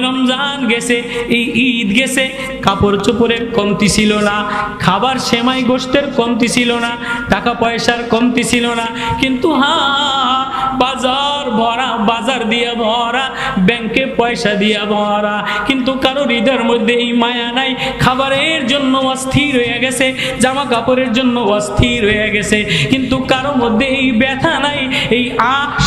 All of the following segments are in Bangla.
রমজান গেছে, এই ঈদ গেছে, কাপড় চোপড়ের কমতি ছিল না, খাবার সেমাই গোশতের কমতি ছিল না, টাকা পয়সার কমতি ছিল না, কিন্তু বাজার ভরা, বাজার দিয়ে ভরা, ব্যাংকে পয়সা দিয়ে ভরা, কিন্তু কারো হৃদয়ের মধ্যে এই মায়া নাই। খাবারের জন্য অস্থির হয়ে গেছে, জামা কাপড়ের জন্য অস্থির হয়ে গেছে, কিন্তু কারো মধ্যে এই ব্যথা নাই, এই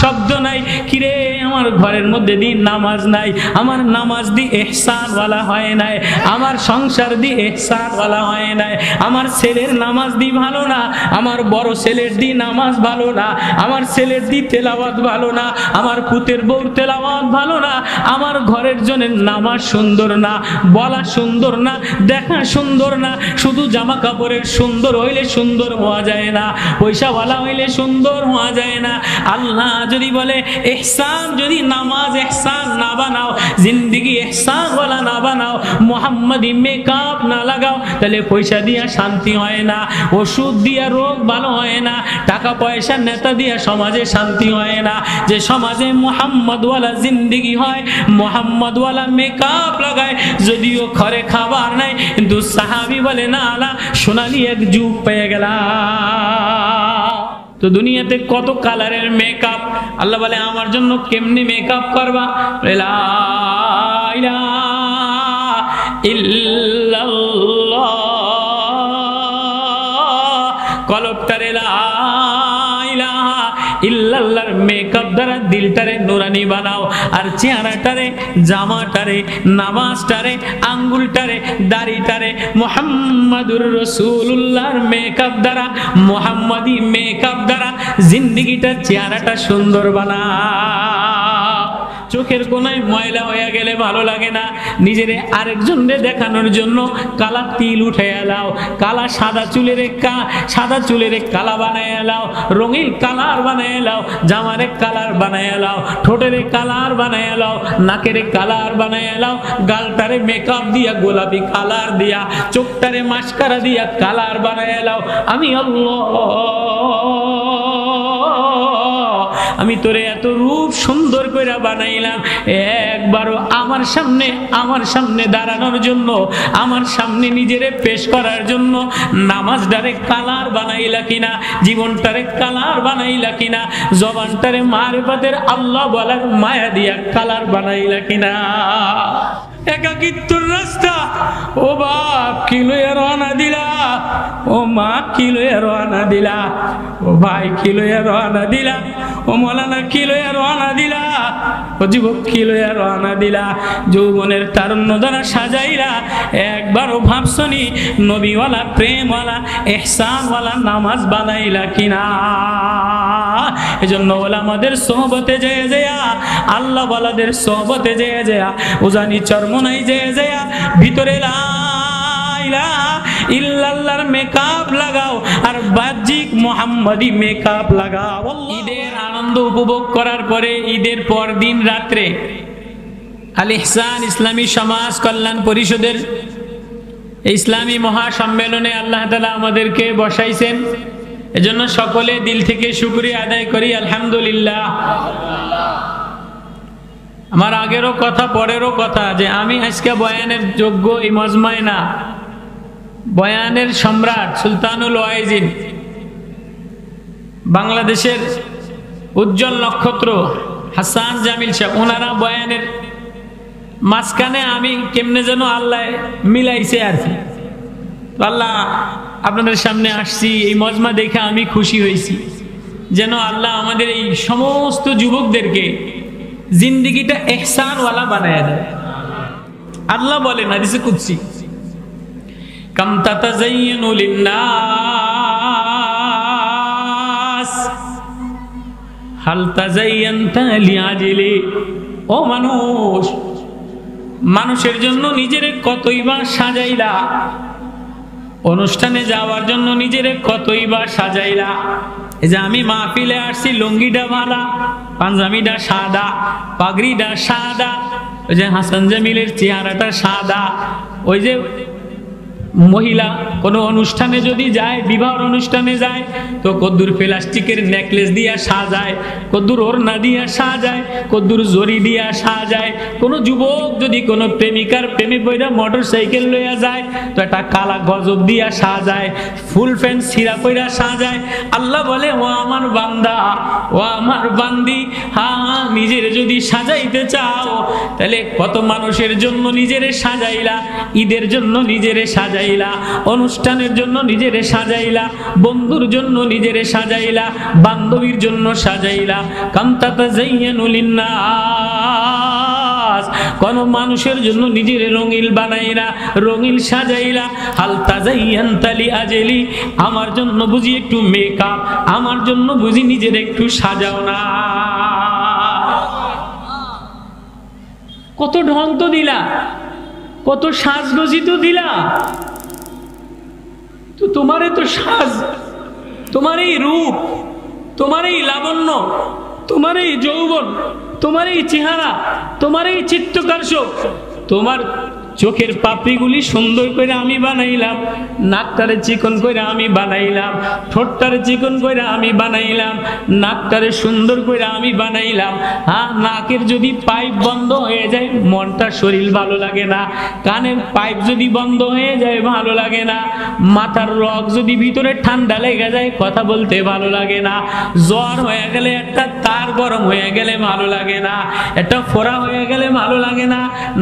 শব্দ নাই, কিরে আমার ঘরের মধ্যে দিন নামাজ নাই, আমার নামাজ দি ইহসান ওয়ালা হয় নাই, আমার সংসার দি ইহসান ওয়ালা হয় নাই, আমার ছেলের নামাজ দি ভালো না, আমার বড় ছেলের দি নামাজ ভালো না, আমার ছেলের দি তেলাওয়াত ভালো না, আমার পুতের বউর তেলাওয়াত ভালো না, আমার ঘরের জনের নামাজ সুন্দর না, বলা সুন্দর না, দেখা সুন্দর না, শুধু জামা কাপড়ের সুন্দর হইলে সুন্দর হওয়া যায় না, পয়সাওয়ালা হইলে সুন্দর হওয়া যায় না। আল্লাহ যদি বলে ইহসান, যদি নামাজ ইহসান না বানাও, জিন্দেগি ইহসান ওয়ালা না বানাও, মুহাম্মাদি মেকআপ না লাগাও, তাহলে পয়সা দিয়া শান্তি হয় না, ওষুধ দিয়া রোগ ভালো হয় না, টাকা পয়সা নেতা দিয়া সমাজে শান্তি হয় না। যে সমাজে মুহাম্মদ ওয়ালা জিন্দেগি হয়, মুহাম্মদ ওয়ালা মেকআপ লাগায়, যদিও ঘরে খাবার নাই, কিন্তু সাহাবী বলে না আলা সোনালি এক যুগ পেয়ে গেলাম। তো দুনিয়াতে কত কালারের মেকআপ, আল্লাহ বলে আমার জন্য কেমনি মেকআপ করবা, লা ইলাহা ইল্লাল্লাহ, কলবটারে লা ইলাহা ইল্লাল্লাহর মেকআপ দ্বারা দিলটারে নুরানি বানাও, আর চেহারাটারে, জামাটারে, নামাজটারে, আঙ্গুলটারে, দাড়িটারে মুহাম্মাদুর রাসূলুল্লাহর মেকআপ দ্বারা, মুহাম্মাদি মেকআপ দ্বারা জিন্দেগিটার চেহারাটা সুন্দর বানাও। চোখের কোনায় ময়লা হয়ে গেলে ভালো লাগে না, নিজেরে আরেকজনকে দেখানোর জন্য কালা তিল উঠে এলাও, কালা সাদা চুলের কালা বানায় এলাও, রঙিন কালার বানায় এলাও, জামারে কালার বানায় এলাও, ঠোঁটের কালার বানায় এলাও, নাকের কালার বানায় এলাও, গালটারে মেকআপ দিয়া গোলাপি কালার দিয়া, চোখটারে মাস্কারা দিয়া কালার বানায় এলাও। আমি আল্লাহ, আমি তোরে এত রূপ সুন্দর করে বানাইলাম, একবারও আমার সামনে দাঁড়ানোর জন্য, আমার সামনে নিজেরে পেশ করার জন্য নামাজটারে কালার বানাইলা কিনা, জীবনটারে কালার বানাইলা কিনা, জবানটারে মারিফাতের আল্লাহ বলার মায়া দিয়া কালার বানাইলা কিনা। একাকিত্বর রাস্তা, ও বাপ কি লইয়া রওনা দিলা, ও মা কি লইয়া রওনা দিলা, ও ভাই কি লইয়া রওনা দিলা, ও মৌলানা কি লইয়া রওনা দিলা, ও যুবক কি লইয়া রওনা দিলা, যৌবনের তারুণ্য দ্বারা সাজাইলা, একবারও ভাবছনি নবীওয়ালা, প্রেমওয়ালা, ইহসানওয়ালা নামাজ বানাইলা কিনা। এজন্য ওলামাদের সোহবতে যেয়ে যেয়া, আল্লাহ ওয়ালাদের সোহবতে যেয়ে যেয়া, উজানি চরমনাই যেয়ে যেয়া, ভিতরে লা ইলাহা ইল্লাল্লাহর মেকআপ লাগাও, আর বাহ্যিক মুহাম্মাদি মেকআপ লাগাও। ঈদের আনন্দ উপভোগ করার পরে ঈদের পর দিন রাত্রে আল ইহসান ইসলামী সমাজ কল্যাণ পরিষদের ইসলামী মহাসম্মেলনে আল্লাহ তাআলা আমাদেরকে বসাইছেন, এজন্য সকলে দিল থেকে শুকরিয়া আদায় করি আলহামদুলিল্লাহ। আমার আগেরও কথা, পরেরও কথা, যে আমি আজকে বয়ানের যোগ্য এই মজমায় না, বয়ানের সম্রাট সুলতানুল ওয়াইজিন, বাংলাদেশের উজ্জ্বল নক্ষত্র হাসান জামিল সাহেব, ওনারা বয়ানের মাঝখানে আমি কেমনে যেন আল্লাহ মিলাইছে আর কি। আল্লাহ আপনাদের সামনে আসছি, এই মজমা দেখে আমি খুশি হয়েছি, যেন আল্লাহ আমাদের এই সমস্ত যুবকদেরকে জিন্দেগিটা ইহসানওয়ালা বানায় দেয়। আল্লাহ বলেন হাদিসে কুদসি, কাম তাতাযায়্যানু লিন-নাস হাল তাযায়্যানতা লিআজলি। ও মানুষ, মানুষের জন্য নিজেরে কতই বা সাজাইলা, অনুষ্ঠানে যাওয়ার জন্য নিজেরে কতই বা সাজাইলা। এই যে আমি মাহফিলে আসছি, লুঙ্গিটা ভালা, পাঞ্জাবিটা সাদা, পাগড়িটা সাদা, ওই যে হাসান জামিলের চেহারাটা সাদা, ওই যে মহিলা কোনো অনুষ্ঠানে যদি যায়, বিবাহ অনুষ্ঠানে যায়, তো কদ্দুর প্লাস্টিকের নেকলেস দিয়া সাজায়, কদ্দুর ওড়না দিয়া সাজায়, কদ্দুর জরি দিয়া সাজায়। কোনো যুবক যদি কোনো প্রেমিকার প্রেমে বইরা মোটর সাইকেল লইয়া যায়, তো একটা কালা গজব দিয়া সাজায়, ফুল প্যান্ট ছিঁড়া কইরা সাজায়। আল্লাহ বলে, ও আমার বান্দা, ও আমার বান্দি, হ্যাঁ নিজের যদি সাজাইতে চাও, তাহলে কত মানুষের জন্য নিজেরে সাজাইলা, ঈদের জন্য নিজেরে সাজাইলা, অনুষ্ঠানের জন্য নিজেরে সাজাইলা, বন্ধুর জন্য নিজেরে সাজাইলা, বান্ধবীর জন্য সাজাইলা। কামতাতা যাইয়ানু লিন্নাস, কোন মানুষের জন্য নিজের রঙিল বানাইলা, রঙিল সাজাইলা। হাল তাজাইয়ানতা লিআজলি, আমার জন্য বুঝি একটু মেকআপ, আমার জন্য বুঝি নিজের একটু সাজাও না। কত ঢং তো দিলা, কত সাজগোজি তো দিলা, তো তোমার তো সাজ, তোমার এই রূপ, তোমার এই লাবণ্য, তোমার এই যৌবন, তোমার এই চেহারা, তোমার এই চিত্তকর্ষক, তোমার চোখের পাপড়িগুলি সুন্দর করে আমি বানাইলাম, নাকটারে চিকন করে আমি বানাইলাম, ঠোঁটটারে চিকন করে আমি বানাইলাম, নাকটারে সুন্দর করে আমি বানাইলাম। হ্যাঁ, নাকের যদি পাইপ বন্ধ হয়ে যায় মনটা শরীর ভালো লাগে না, কানের পাইপ যদি বন্ধ হয়ে যায় ভালো লাগে না, মাথার রগ যদি ভিতরে ঠান্ডা লেগে যায় কথা বলতে ভালো লাগে না, জ্বর হয়ে গেলে একটা তার গরম হয়ে গেলে ভালো লাগে না, একটা ফোড়া হয়ে গেলে ভালো লাগে না,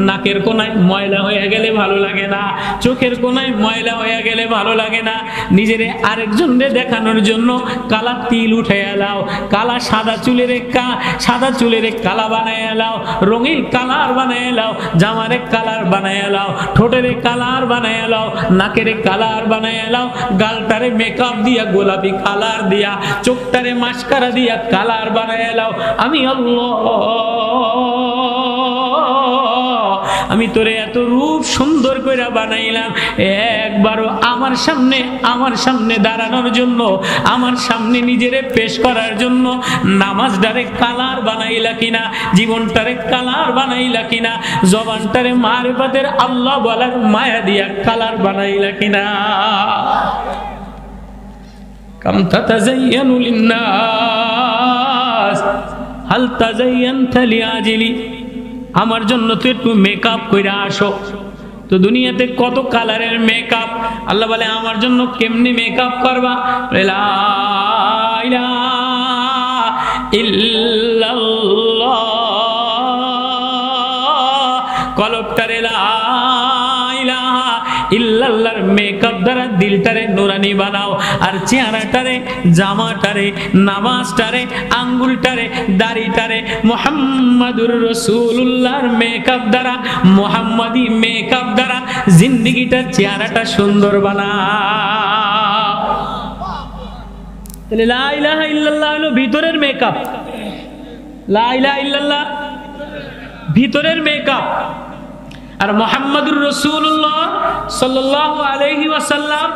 নাকের কোনায় ময়লা হয়ে গেলে ভালো লাগে না, চোখের কোনায় ময়লা হয়ে গেলে ভালো লাগে না। নিজেরে আরেকজনকে দেখানোর জন্য কালা তিল উঠে এলাও, কালা সাদা চুলের কালা বানায় এলাও, রঙিন কালার বানায় এলাও, জামারে কালার বানায় এলাও, ঠোঁটের কালার বানায় এলাও, নাকের কালার বানায় এলাও, গালটারে মেকআপ দিয়া গোলাপি কালার দিয়া, চোখটারে মাস্কারা দিয়া কালার বানায় এলাও। আমি আল্লাহ, আমি তোরে এত রূপ সুন্দর করে বানাইলাম, একবারও আমার সামনে দাঁড়ানোর জন্য, আমার সামনে নিজেরে পেশ করার জন্য নামাজটারে কালার বানাইলা কিনা, জীবনটারে কালার বানাইলা কিনা, জবানটারে মারিফাতের আল্লাহ বলার মায়া দিয়া কালার বানাইলা কিনা। কাম তাতাযায়্যানু লিন্নাস হাল তাযায়্যানতা লিআজলি, আমার জন্য তো একটু মেকআপ কইরা আসো। তো দুনিয়াতে কত কালারের মেকআপ, আল্লাহ বলে আমার জন্য কেমনি মেকআপ করবা, লা ইলাহা ইল্লাল্লাহ, কলবটারে লা ইলাহা ইল্লাল্লাহর মেকআপ দ্বারা দিলটারে নুরানি বানাও, আর চেহারাটারে, জামাটারে, নামাজটারে, আঙ্গুলটারে, দাড়িটারে মুহাম্মাদুর রাসূলুল্লাহর মেকআপ দ্বারা, মুহাম্মাদি মেকআপ দ্বারা জিন্দেগিটার চেহারাটা সুন্দর বানাও। তাহলে লা ইলাহা ইল্লাল্লাহ হলো ভিতরের মেকআপ, লা ইলাহা ইল্লাল্লাহ ভিতরের মেকআপ, আর মুহাম্মাদুর রাসূলুল্লাহ সাল্লাল্লাহু আলাইহি ওয়াসাল্লাম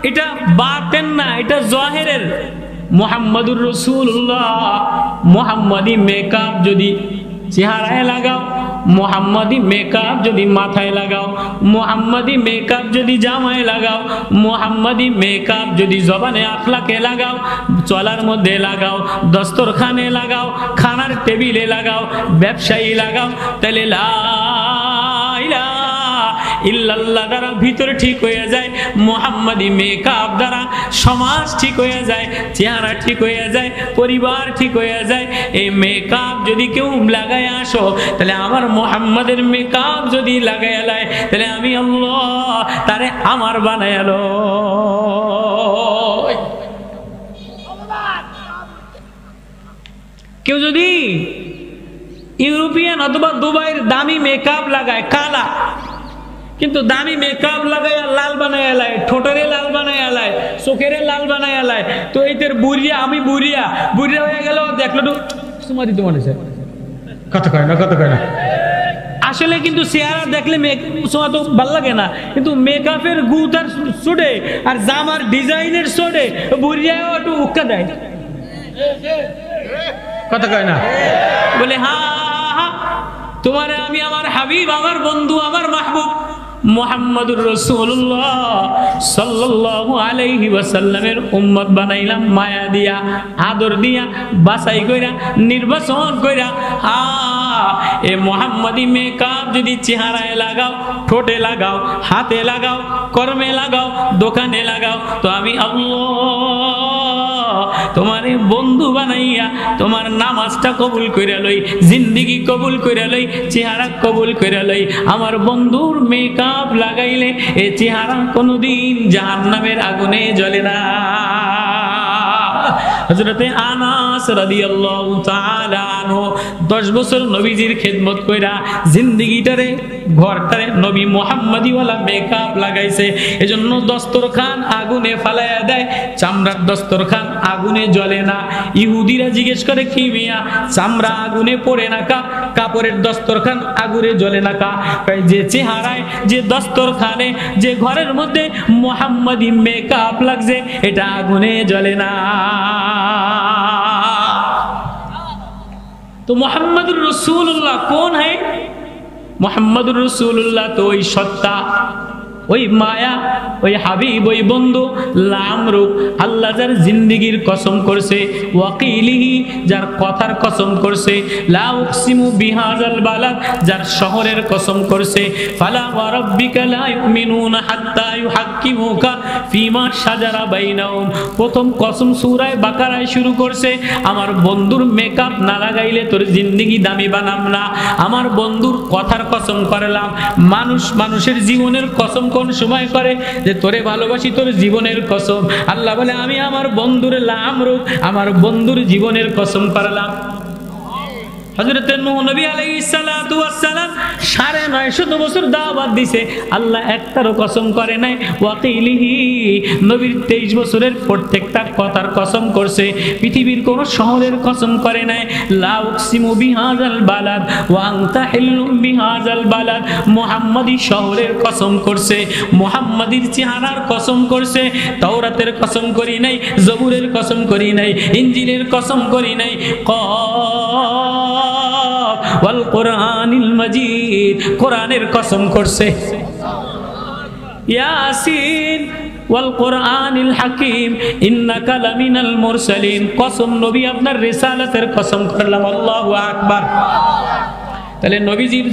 এটা বাতেন না, এটা জাহিরের। মুহাম্মাদুর রাসূলুল্লাহ মুহাম্মাদি মেকআপ যদি চেহারায় লাগাও, মুহাম্মাদি মেকআপ যদি মাথায় লাগাও, মুহাম্মাদি মেকআপ যদি জামায় লাগাও, মুহাম্মাদি মেকআপ যদি জবানে আখলাকে লাগাও, চলার মধ্যে লাগাও, দস্তরখানে লাগাও, খানার টেবিলে লাগাও, ব্যবসায়ী লাগাও, তাহলে লা ইলাহা ইল্লাল্লাহ দ্বারা ভিতর ঠিক হয়ে যায়, মুহাম্মাদি মেকআপ দ্বারা সমাজ ঠিক হয়ে যায়, চেহারা ঠিক হয়ে যায়, পরিবার ঠিক হয়ে যায়। এই মেকআপ যদি কেউ লাগায় আসো, তাহলে আমার মুহাম্মাদের মেকআপ যদি লাগায় এলায়, তাহলে আমি আল্লাহ তারে আমার বানায়ালো। কেউ যদি ইউরোপিয়ান অথবা দুবাইয়ের দামি মেকআপ লাগায় কালা, কিন্তু দামি মেকআপ লাগায় লাল বানায় এলায়, ঠোঁটেরে লাল বানায় এলায়, চোখেরে লাল বানায় এলায়, তো এইটার বুড়িয়া, আমি বুড়িয়া হয়ে গেল, দেখলো তো তোমার দিতে মনে হয় কথা কয় না। আসলে কিন্তু চেহারা দেখলে সোয়া তো ভাল লাগে না, কিন্তু মেকআপের গু তার ছোটে আর জামার ডিজাইনের ছোটে, বুড়িয়াও একটু উক্কা দেয়, কথা কয় না। বলে হ্যাঁ তোমারে আমি আমার হাবিব, আমার বন্ধু, আমার মাহবুব মুহাম্মাদুর রাসূলুল্লাহ সাল্লাল্লাহু আলাইহি ওয়াসাল্লামের উম্মত বানাইলাম মায়া দিয়া, আদর দিয়া, বাছাই কইরা, নির্বাচন কইরা। এ মুহাম্মাদি মেকআপ যদি চেহারায় লাগাও, ঠোঁটে লাগাও, হাতে লাগাও, কর্মে লাগাও, দোকানে লাগাও, তো আমি আল্লাহ তোমার বন্ধু বানাইয়া তোমার নামাজটা কবুল কইরা লই, জিন্দেগি কবুল কইরা লই, চেহারা কবুল কইরা লই। আমার বন্ধুর মেকআপ লাগাইলে এ চেহারা কোনোদিন জাহান্নামের আগুনে জ্বলে না। হযরতে আনাস রাদিয়াল্লাহু তাআলা আনহু 10 বছর নবীজির খেদমত কইরা জিন্দেগিটারে, ঘরটারে নবী মুহাম্মাদি ওয়ালা মেকআপ লাগাইছে। এজন্য দস্তরখান আগুনে ফালায়া দেয়, চামড়ার দস্তরখান আগুনে জ্বলে না। ইহুদিরা জিজ্ঞেস করে, কি মিয়া চামড়া আগুনে পড়ে না কা, কাপড়ের দস্তরখান আগুনে জ্বলে না কা? যে চেহারায়, যে দস্তরখানে, যে ঘরের মধ্যে মুহাম্মাদি মেকআপ লাগছে, এটা আগুনে জ্বলে না। तो मोहम्मदुर रसूलुल्लाह कौन है? मोहम्मदुर रसूलुल्लाह तो वही सत्ता, ওই মায়া, ওই হাবিব, ওই বন্ধু লামরুক। আল্লাহ যার জিন্দেগির কসম করছে, ওয়াকিলিহি যার কথার কসম করছে, লা উকসিমু বিহাযাল বালাদ যার শহরের কসম করছে, ফালা ওয়া রাব্বিকা লা ইউমিনুনা হাত্তা ইউহাক্কিমুকা ফিমা শাজারা বাইনাহুম। প্রথম কসম সূরা বাকারায় শুরু করছে, আমার বন্ধুর মেকআপ না লাগাইলে তোর জিন্দেগি দামি বানাম না। আমার বন্ধুর কথার কসম করলাম। মানুষের জীবনের কসম কোন সময় করে? যে তোরে ভালোবাসি, তোর জীবনের কসম। আল্লাহ বলে আমি আমার বন্ধুর লামরুক, আমার বন্ধুর জীবনের কসম করলাম। হযরত নূহ নবী আলাইহিস সালাতু ওয়াস সালাম 950 বছর দাওয়াত দিছে, আল্লাহ একটারও কসম করে নাই। ওয়াকিলিহি নবীর 23 বছরের প্রত্যেকটা কথার কসম করছে, পৃথিবীর কোন শহরের কসম করে নাই। লা উকসিমু বিহাযাল বালাদ ওয়া আনতা হিল্লুম বিহাযাল বালাদ, মুহাম্মাদি শহরের কসম করছে, মুহাম্মাদির চেহারার কসম করছে। তাওরাতের কসম করি নাই, জবুরের কসম করি নাই, ইনজিলের কসম করি নাই। ওয়াল কোরআনিল মাজিদ, কোরআনের কসম করছে। ইয়াসিন ওয়াল কোরআনিল হাকিম ইন্নাকা লামিনাল মুরসালিন, কসম নবী আপনার রিসালাতের কসম করলাম। আল্লাহু আকবার। তাহলে নবীজির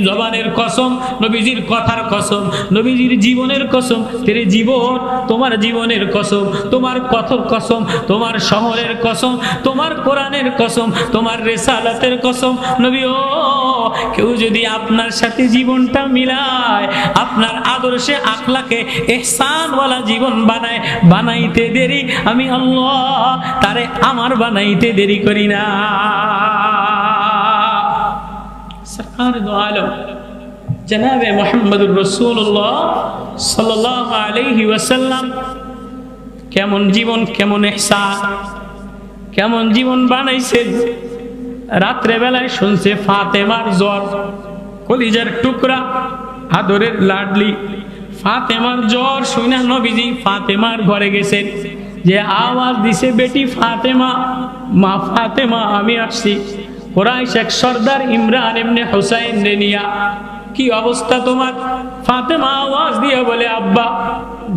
জবানের কসম, নবীজির কথার কসম, নবীজির জীবনের কসম। তেরে জীবন, তোমার জীবনের কসম, তোমার কথার কসম, তোমার শহরের কসম, তোমার কোরআনের কসম, তোমার রিসালাতের কসম। নবী ও, কেউ যদি আপনার সাথে জীবনটা মিলায়, আপনার আদর্শে আখলাকে ইহসানওয়ালা জীবন বানাইতে দেরি, আমি আল্লাহ তারে আমার বানাইতে দেরি করি না। सरकार दो आलम जनाब मुहम्मदुर रसूलुल्लाह सल्लल्लाहु अलैहि वसल्लम केमन जीवन, केमन इहसान, केमन जीवन बानाइছেন। रात्रे बेलाয় শুনছে ফাতেমার জ্বর, কলিজার টুকরা, আদরের লাডলি ফাতেমার জ্বর শুনে নবীজি ফাতেমার ঘরে গেছেন। যে আওয়াজ দিছে, বেটি ফাতেমা, মা ফাতেমা আমি আসছি। কুরাইশ এক সর্দার ইমরান ইবনে হুসাইন রে নিয়া, কি অবস্থা তোমার? ফাতেমা আওয়াজ দিয়ে বলে, আব্বা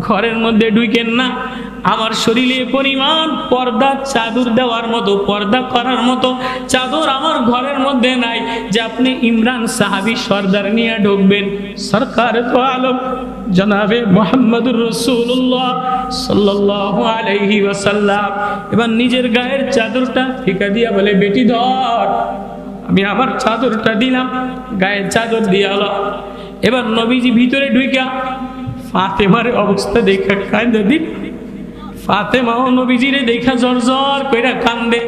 ঘরের মধ্যে ঢুকেন না, আমার শরীরে পরিমাণ পর্দা চাদর দেওয়ার মতো, পর্দা করার মতো চাদর আমার ঘরের মধ্যে নাই যে আপনি ইমরান সাহাবী সর্দার নিয়ে ঢুকবেন। সরকার তো আলম জনাবে মুহাম্মদুর রাসূলুল্লাহ সাল্লাল্লাহু আলাইহি ওয়াসাল্লাম এবার নিজের গায়ের চাদরটা ফিকা দিয়া বলে, বেটি ধর। আমি আমার চাদরটা দিলাম, গায়ের চাদর দিয়া হলো। এবার নবীজি ভিতরে ঢুইকা ফাতেমার অবস্থা দেখা কাঁদে দিন। ফাতেমা ও নবীজিরে দেখা জর্জর কইরা কান্দে।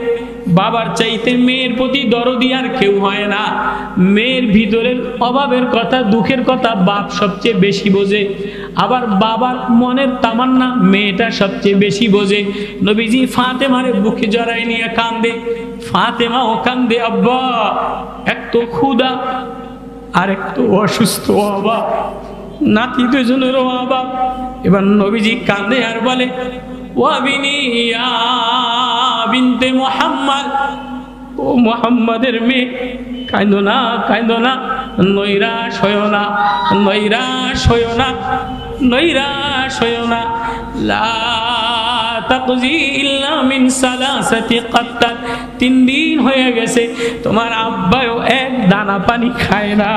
বাবার চাইতে মেয়ের প্রতি দরদি আর কেউ হয় না। মেয়ের ভিতরের অভাবের কথা, দুঃখের কথা বাপ সবচেয়ে বেশি বোঝে, আবার বাবার মনের তামান্না মেয়েটা সবচেয়ে বেশি বোঝে। নবীজি ফাতেমারে বুকে জড়ায় নিয়ে কান্দে, ফাতেমা ও কান্দে, আব্বা এক তো ক্ষুধা আর এক তো অসুস্থ বাবা, নাতি দুজনেরও অভাব। এবার নবীজি কান্দে আর বলে, ওয়াবিনি ইয়া বিনতে মুহাম্মদ, ও মুহাম্মাদের মেয়ে কাঁদো না, কাঁদো না। নৈরাশ হইও না, নৈরাশ হইও না, নৈরাশ হইও না। লা তাকজি ইল্লা মিন সালাসাতি কাত্তাত, 3 দিন হয়ে গেছে তোমার আব্বাও এক দানা পানি খায় না।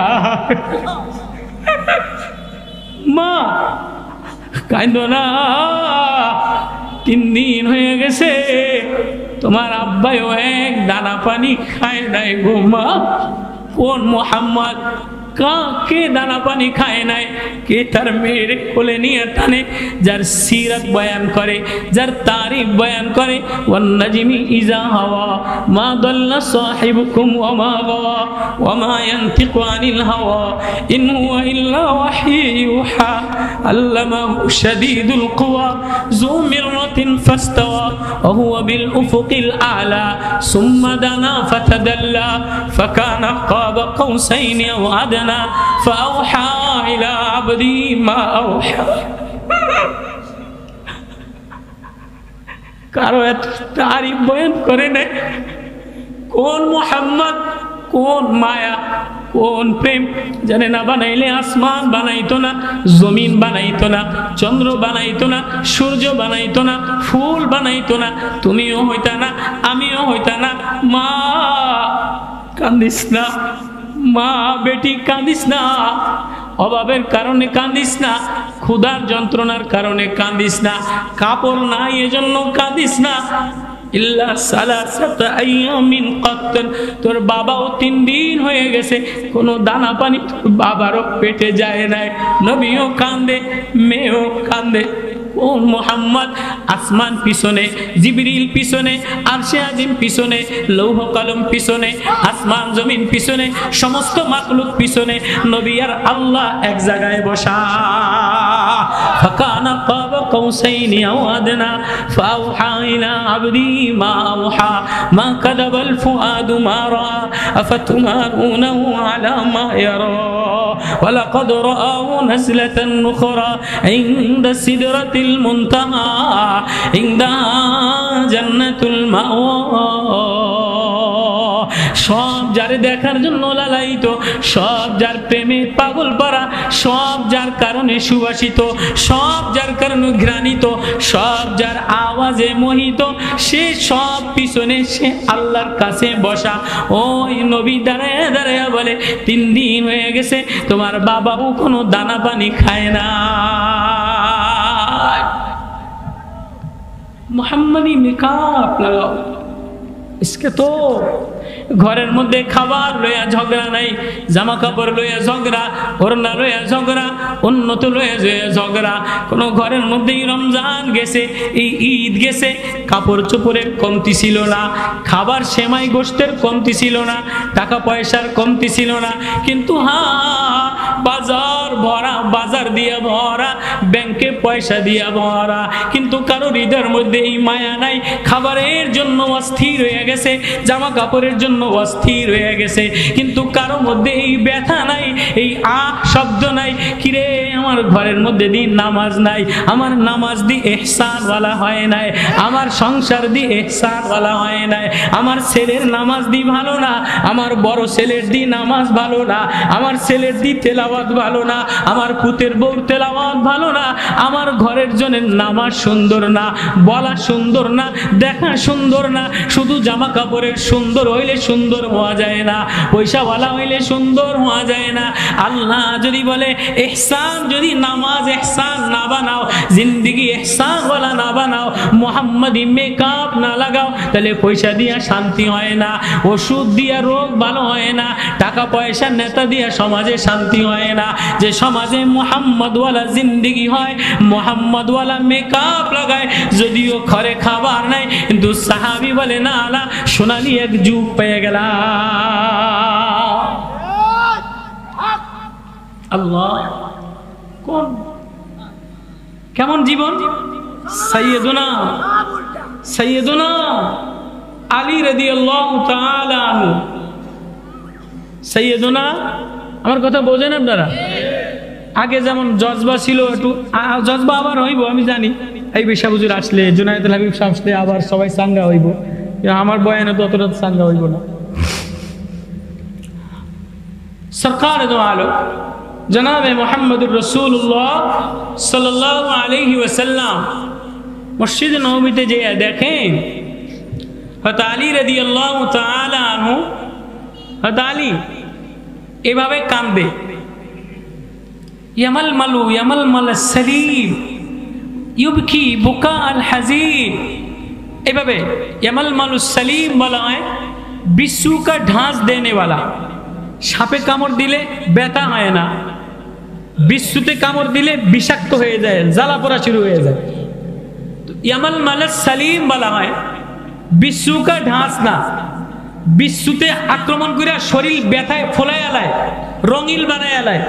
মা কাঁদো না, 3 দিন হয়ে গেছে তোমার আব্বাও এক দানা পানি খায় নাই গো মা। কোন মুহাম্মদ? কে দানা পানি খায় নাই? কে তার মেয়ের কোলে নিয়ে টানে, যার সিরাত বয়ান করে, যার তারিফ বয়ান করে। ওয়ান নাজমি ইযা হাওয়া মা দাল্লা সাহিবুকুম ওয়া মা গাওয়া ওয়া মা ইয়ানতিকু আনিল হাওয়া ইন হুয়া ইল্লা ওয়াহয়ু ইউহা আল্লামাহু শাদীদুল কুওয়া যু মিররাতিন ফাস্তাওয়া ওয়া হুয়া বিল উফুকিল আ'লা সুম্মা দানা ফাতাদাল্লা ফাকানা কাবা কাউসাইনি আও আদনা فأوحى إلى عبدي ما أوحى। কারো এত তারিফ বয়ান করে নাই। কোন মুহাম্মদ, কোন মায়া, কোন প্রেম জানে না? বানাইলে আসমান বানাইতো না, জমিন বানাইতো না, চন্দ্র বানাইতো না, সূর্য বানাইতো না, ফুল বানাইতো না, তুমিও হইতা না, আমিও হইতা না। মা কান্দিস না, মা বেটি কাঁদিস না, অভাবের কারণে কাঁদিস না, ক্ষুধার যন্ত্রণার কারণে কাঁদিস না, কাপড় নাই এজন্য কাঁদিস না। ইল্লা সালাসাতা আইয়ামিন কাত্তান, তোর বাবাও 3 দিন হয়ে গেছে কোনো দানা পানি তোর বাবারও পেটে যায় নাই। নবীও কান্দে, মেয়েও কান্দে। কোন মুহাম্মদ? আসমান পিছনে, জিবরিল পিছনে, আরশে আজিম পিছনে, লৌহ কলম পিছনে, আসমান জমিন পিছনে, সমস্ত মাখলুক পিছনে, নবী আর আল্লাহ এক জায়গায় বসা। ফাকানা কাবা কাউসাইনি আও আদনা ফাআওহা ইলা আবদি মা আওহা মা কাযাবাল ফুআদু মা রা আফাতুমারুনাহু আলা মা ইয়ারা ওয়ালাকাদ রাআহু নাজলাতান উখরা ইনদা সিদরাতিল মুনতাহা ইনদা জান্নাতুল মাওয়া। সব যারে দেখার জন্য লালায়িত, সব যার প্রেমে পাগল পারা, সব যার কারণে সুবাসিত, সব যার কারণে ঘ্রাণিত, সব যার আওয়াজে মোহিত, সে সব পিছনে সে আল্লাহর কাছে বসা। ওই নবী দাঁড়ায় দাঁড়ায় বলে 3 দিন হয়ে গেছে তোমার বাবাও কোনো দানা পানি খায় না। মুহাম্মাদি নিকাব লাগাও। इसके तो ঘরের মধ্যে খাবার লইয়া ঝগড়া নাই, জামা কাপড় লইয়া ঝগড়া, ওড়না লইয়া ঝগড়া, উন্নত লইয়া ঝগড়া। কোন ঘরের মধ্যেই রমজান গেছে, এই ঈদ গেছে, কাপড় চোপড়ের কমতি ছিল না, খাবার সেমাই গোশতের কমতি ছিল না, টাকা পয়সার কমতি ছিল না। কিন্তু বাজার ভরা, বাজার দিয়া ভরা, ব্যাংকে পয়সা দিয়া ভরা, কিন্তু কারোর হৃদয়ের মধ্যে এই মায়া নাই। খাবারের জন্য অস্থির হয়ে গেছে, জামা কাপড়ের জন্য অস্থির হয়ে গেছে, কিন্তু কারো মধ্যে এই ব্যথা নাই, এই শব্দ নাই। কিরে আমার ঘরের মধ্যে দিন নামাজ নাই, আমার নামাজ দি ইহসান ওয়ালা হয় নাই, আমার সংসার দি ইহসান ওয়ালা হয় নাই, আমার ছেলের নামাজ দি ভালো না, আমার বড় ছেলের দি নামাজ ভালো না, আমার ছেলের দি তেলাওয়াত ভালো না, আমার পুতের বউর তেলাওয়াত ভালো না, আমার ঘরের জনের নামাজ সুন্দর না, বলা সুন্দর না, দেখা সুন্দর না। শুধু জামা কাপড়ের সুন্দর হইলে সুন্দর হওয়া যায় না, পয়সাওয়ালা হইলে সুন্দর হওয়া যায় না। আল্লাহ যদি বলে ইহসান, যদি নামাজ ইহসান না বানাও, জিন্দেগি ইহসান ওয়ালা না বানাও, মুহাম্মাদি মেকআপ না লাগাও, তাহলে পয়সা দিয়া শান্তি হয় না, ওষুধ দিয়া রোগ ভালো হয় না, টাকা পয়সা নেতা দিয়া সমাজে শান্তি হয় না। যে সমাজে মুহাম্মদ ওয়ালা জিন্দেগি হয়, মুহাম্মদ ওয়ালা মেকআপ লাগায়, যদিও ঘরে খাবার নাই, কিন্তু সাহাবী বলে না আলা সোনালি এক যুগ পেয়ে গেল। আল্লাহ কোন কেমন জীবন! সাইয়্যিদুনা আলী রাদিয়াল্লাহু তাআলা আনহু। সাইয়্যিদুনা, আমার কথা বোঝেন আপনারা? আগে যেমন জজবা ছিল, একটু জজবা আবার হইব আমি জানি, এই বিশা হুজুর আসলে, জুনায়েদুল হাবিব সাহেব আসলে আবার সবাই সাঙ্গা হইব, আমার বয়ানে তো অতটা সাঙ্গা হইব না। सरकार दो आलो जनाब मोहम्मद रसूलुल्लाह सल्लल्लाहु अलैहि वसल्लम मस्जिद नबवीते जे देखें हज़रत अली রাদিয়াল্লাহু তাআলা আনহু हज़रत अली এভাবে কাঁদে ইয়ামাল সলিম ইউবকি বুকা আল হাজির এভাবে ইয়ামাল সলিম বলা হয় বিচ্ছু का ढांस देने वाला সাপে কামড় দিলে ব্যথা হয় না বিচ্ছুতে কামড় দিলে বিষাক্ত হয়ে যায় জ্বালা পোড়া শুরু হয়ে যায় ইয়ামাল সলিম বলা হয় বিচ্ছু का ढांस না বিচ্ছুতে আক্রমণ করে শরীর ব্যথায় ফোলায় আলায় রঙিল বানায় আলায়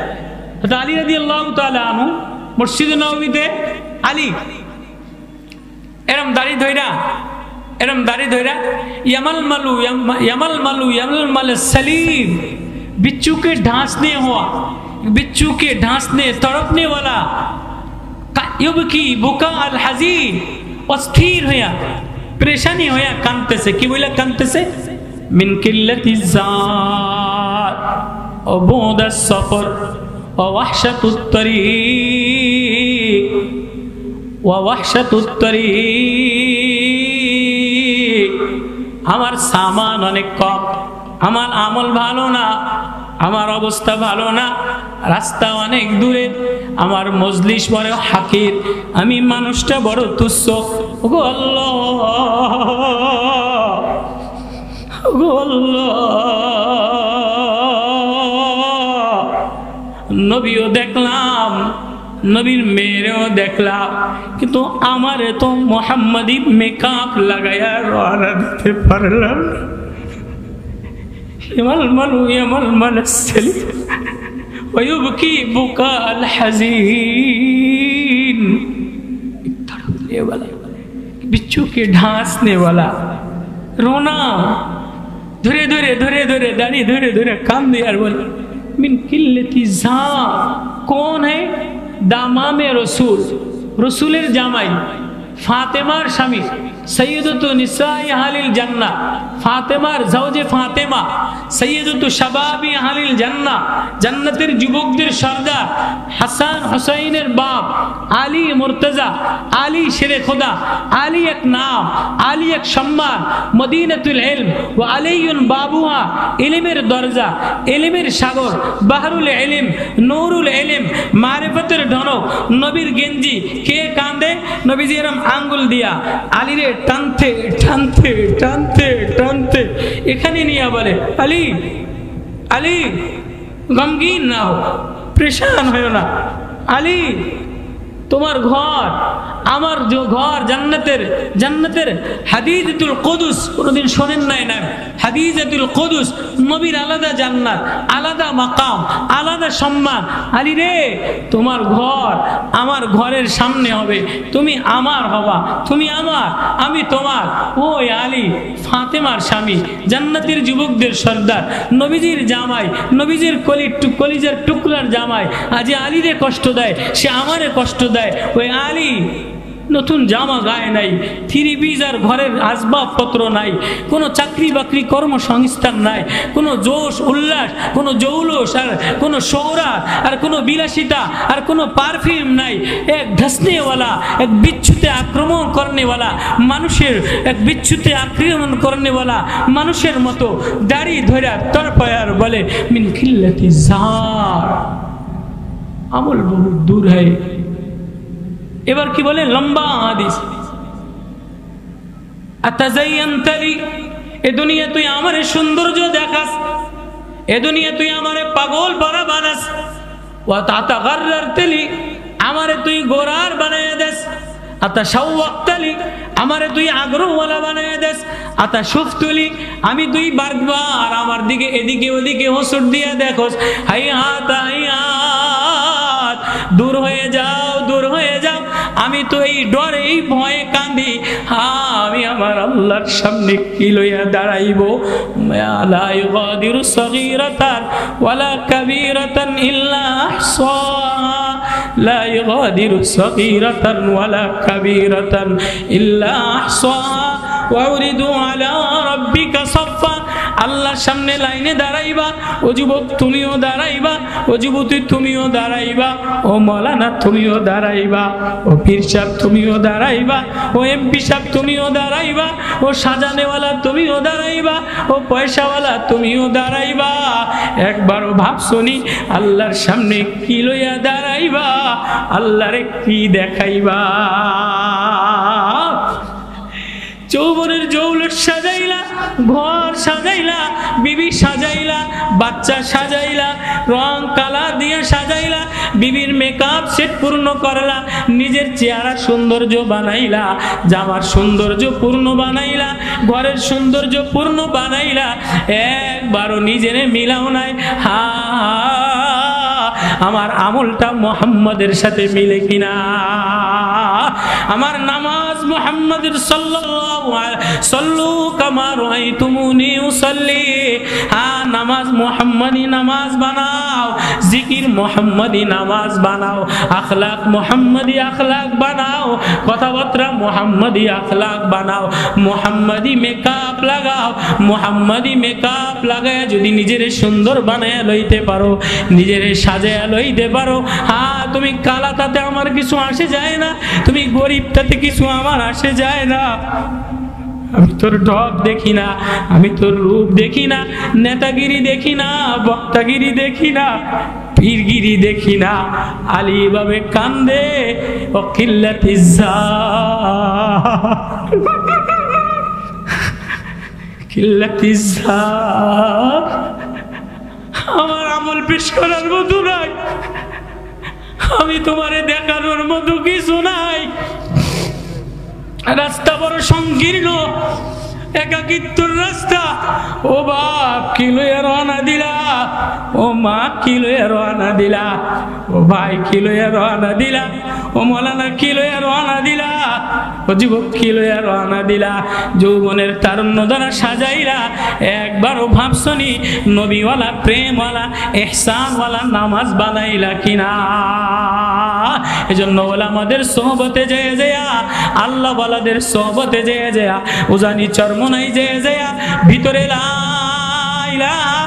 আলী রাদিয়াল্লাহু তাআলা আনহু মসজিদ নববীতে আলী এরম দাড়ি ধইরা ইয়ামাল सलीम बिच्छू के ढांसने तड़पने वाला युबकी बुका अल हजीर अस्थिर होया परेशानी होया कांदते से कि बोला कांदते से मिन किल्लति ज़ात व बु'द सफर व वहशतुत तरीक আমার সামান অনেক কম আমার আমল ভালো না আমার অবস্থা ভালো না রাস্তা অনেক দূরে আমার মজলিস বড় হাকির আমি মানুষটা বড় তুচ্ছ ওগো আল্লাহ নবীও দেখলাম নবীর মেয়েরেও দেখলাম কিন্তু আমারে তো মোহাম্মদী মেকআপ লাগায়া রওনা দিতে পারলাম ইয়ামাল সলিম ওয়ায়ুবকি বুকা আল হাজিন तड़पने वाला बिच्छू के ढांसने वाला रोना धीरे धीरे दाढ़ी धीरे काम दिया बोले मिन किल्लति ज़ात कौन है दामामे रसूलेर जामाई फातेमार स्वामी सय्यदतु निसाई अहलिल जन्नाह फातेमार जौजे फातेमा सय्यदतु शबाबी अहलिल जन्नाह जन्नतेर जुबकदेर सरदार हासान हुसैनेर बाप आली मुर्तजा आली शेरे खुदा आली एक नाम आली एक सम्मान मदीनातुल इल्म व आलियुन बाबुहा इल्मेर दरजा इल्मेर सागर बाहरुल इल्म नूरुल इल्म मारिफतेर धनक नबीर गेंजी के कांदे नबीजी एरम आंगुल दिया आली रे टानते टानते टानते टानते एखाने निया बोले अली अली गमगीन ना हो परेशान हो ना अली তোমার ঘর আমার যে ঘর জান্নাতের হাদিজাতুল কুদুস কোনদিন শোনেন নাই না হাদিজাতুল কুদুস নবীর আলাদা জান্নাত আলাদা মাকাম আলাদা সম্মান আলী রে তোমার ঘর আমার ঘরের সামনে হবে তুমি আমার হবা তুমি আমার আমি তোমার ওই আলী ফাতেমার স্বামী জান্নাতের যুবকদের সর্দার নবীজির জামাই নবীজির কলিজার টুকরার জামাই আজ আলী রে কষ্ট দেয় সে আমারে কষ্ট দেয় ওই আলী নতুন জামা গায়ে নাই থ্রি পিস আর ঘরের আসবাবপত্র নাই কোনো চাকরি বাকরি কর্মসংস্থান নাই কোনো জোশ উল্লাস কোনো জৌলস আর কোনো শৌরা আর কোনো বিলাসিতা আর কোনো পারফিউম নাই এক ঢসনেওয়ালা এক বিচ্ছুতে আক্রমণ করনেওয়ালা মানুষের এক বিচ্ছুতে আক্রমণ করনেওয়ালা মানুষের মতো দাড়ি ধরে তড়পায় আর বলে মিন খিল্লাতি ज़ात আমল বহু দূর হয় এবার কি বলে লম্বা হাদিস আতাযায়্যানতালি এ দুনিয়া তুই আমারে সৌন্দর্য দেখাস এ দুনিয়া তুই আমারে পাগল পারা বানাস ওয়া তাতাগাররারতালি আমারে তুই গোরার বানায় দেস আতাশাওয়াক্তালি আমারে তুই আগ্রহওয়ালা বানায় দেস আতাশুফতুলি আমি তুই বারবার আমার দিকে এদিকে ওদিকে হোঁচট দিয়া দেখোস হাইয়াত হাইয়াত দূর হয়ে যাও আমি তো এই ডরে এই ভয়ে কাঁদি আমি আমার আল্লাহর সামনে কি লইয়া দাঁড়াইব লা ইগাদিরু সগীরাতান ওয়ালা কাবীরাতান ইল্লা আহসাহা লা ইগাদিরু সগীরাতান ওয়ালা কাবীরাতান ইল্লা আহসাহা ওয়া উরিদু আলা রাব্বিকা সাফফা আল্লাহর সামনে লাইনে দাঁড়াইবা, ও যুবক তুমিও দাঁড়াইবা, ও যুবতী তুমিও দাঁড়াইবা, ও মৌলানা তুমিও দাঁড়াইবা, ও পীর সাহেব তুমিও দাঁড়াইবা, ও এমপি সাহেব তুমিও দাঁড়াইবা, ও সাজানেওয়ালা তুমিও দাঁড়াইবা, ও পয়সাওয়ালা তুমিও দাঁড়াইবা। একবারও ভাবছনি আল্লাহর সামনে কি লইয়া দাঁড়াইবা, আল্লাহরে কি দেখাইবা? যৌবনের জৌলুস সাজাইলা, ঘর সাজাইলা, বিবি সাজাইলা, বাচ্চা সাজাইলা, রং কালার দিয়ে সাজাইলা, বিবির মেকআপ সেট পূর্ণ করলা, নিজের চেহারা সৌন্দর্য বানাইলা, জামার সৌন্দর্য পূর্ণ বানাইলা, ঘরের সৌন্দর্য পূর্ণ বানাইলা, একবারও নিজেরে মিলাও নাই। হা আমার আমলটা মুহাম্মাদের সাথে মিলে কিনা? আমার নামাজ মুহাম্মাদের সাল্লাল্লাহু আলাইহি সাল্লু কামা রাআইতুমুনি উসাল্লি। হ্যাঁ, নামাজ মুহাম্মাদি নামাজ বানাও, জিকির মুহাম্মাদি নামাজ বানাও, আখলাক মুহাম্মাদি আখলাক বানাও, কথাবার্তা মুহাম্মাদি আখলাক বানাও, মুহাম্মাদি মেকআপ লাগাও। মুহাম্মাদি মেকআপ লাগায় যদি নিজের সুন্দর বানায় লইতে পারো, নিজের সাজায় লইতে পারো, হ্যাঁ তুমি কালা তাতে আমার কিছু আসে যায় না, তুমি গরিব তাতে কিছু আমার আসে যায় না। আমি তোর ঢপ দেখি না, আমি তোর রূপ দেখি না, নেতাগিরি দেখি না, বক্তাগিরি দেখি না, পীরগিরি দেখি না। আলী ভাবে কান্দে ও কিল্লাতিজ্জা, কিল্লাতিজ্জা। আমার আমল পেশ করার মতো নাই, আমি তোমারে দেখানোর মতো কিছু নাই। রাস্তা বড় সংকীর্ণ, একাকিত্বর রাস্তা। ও বাপ কি লইয়া রওনা দিলা, ও মা কি লইয়া রওনা দিলা, ও ভাই কি লইয়া রওনা দিলা, ও মৌলানা কি লইয়া রওনা দিলা, ও যুবক কি লইয়া রওনা দিলা? যৌবনের তারুণ্য দ্বারা সাজাইলা, একবারও ভাবছনি নবীওয়ালা প্রেমওয়ালা ইহসানওয়ালা নামাজ বানাইলা কিনা? এজন্য ওলামাদের সোহবতে যেয়ে যেয়া, আল্লাহ ওয়ালাদের সোহবতে যেয়ে যেয়া, উজানি চরমনাই যেয়ে যেয়া ভিতরে লা ইলাহা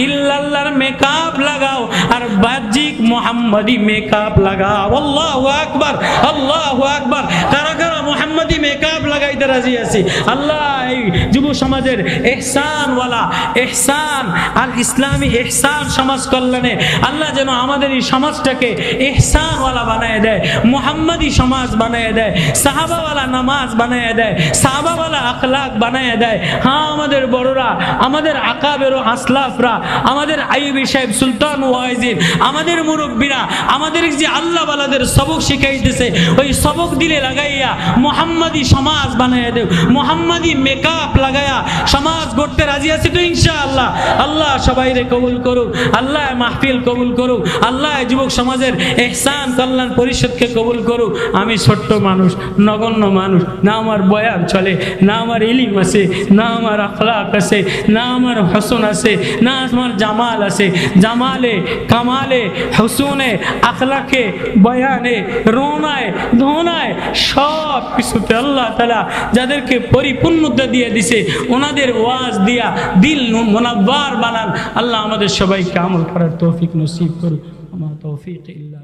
ইল্লাল্লাহর মেকআপ লাগাও আর বাহ্যিক মুহাম্মাদি মেকআপ লাগাও। আল্লাহু আকবার, আল্লাহু আকবার। কারা কারা মুহাম্মাদি মেকআপ লাগাইতে রাজি আছি? আল্লাহ এই যুব সমাজের ইহসানওয়ালা, ইহসান আর ইসলামী ইহসান সমাজ কল্যাণে আল্লাহ যেন আমাদের এই সমাজটাকে ইহসানওয়ালা বানায় দেয়, মুহাম্মাদি সমাজ বানায় দেয়, সাহাবাওয়ালা নামাজ বানায় দেয়, সাহাবাওয়ালা আখলাক বানায় দেয়। হ্যাঁ, আমাদের বড়রা, আমাদের আকাবের ও আসলাফরা, আমাদের আইয়ুবী সাহেব, সুলতান ওয়াইজির, আমাদের মুরব্বীরা আমাদের যে আল্লাহ ওয়ালাদের সবক শিখাইতেছে, ওই সবক দিলে লাগাইয়া মুহাম্মাদি সমাজ বানায় দেও, মুহাম্মাদি মেকআপ লাগায়া সমাজ গড়তে রাজি আছি তো ইনশাআল্লাহ। আল্লাহ সবাইরে কবুল করুক, আল্লাহ মাহফিল কবুল করুক, আল্লাহ যুবক সমাজের ইহসান কল্যাণ পরিষদকে কবুল করুক। আমি ছোট্ট মানুষ, নগণ্য মানুষ, না আমার বয়ান চলে, না আমার ইলম আছে, না আমার আখলাক আছে, না আমার হসন আছে, না আমার জামাল আছে। জামালে, কামালে, হুসনে, আখলাকে, বয়ানে, রোনায়, ধোনায়, সব কিছুতে আল্লাহ তাআলা যাদেরকে পরিপূর্ণতা দিয়ে দিছে, ওনাদের ওয়াজ দিয়া দিল মুনাব্বার বানান। আল্লাহ আমাদের সবাইকে আমল করার তৌফিক নসিব করুন। আমা তৌফিক ইল্লা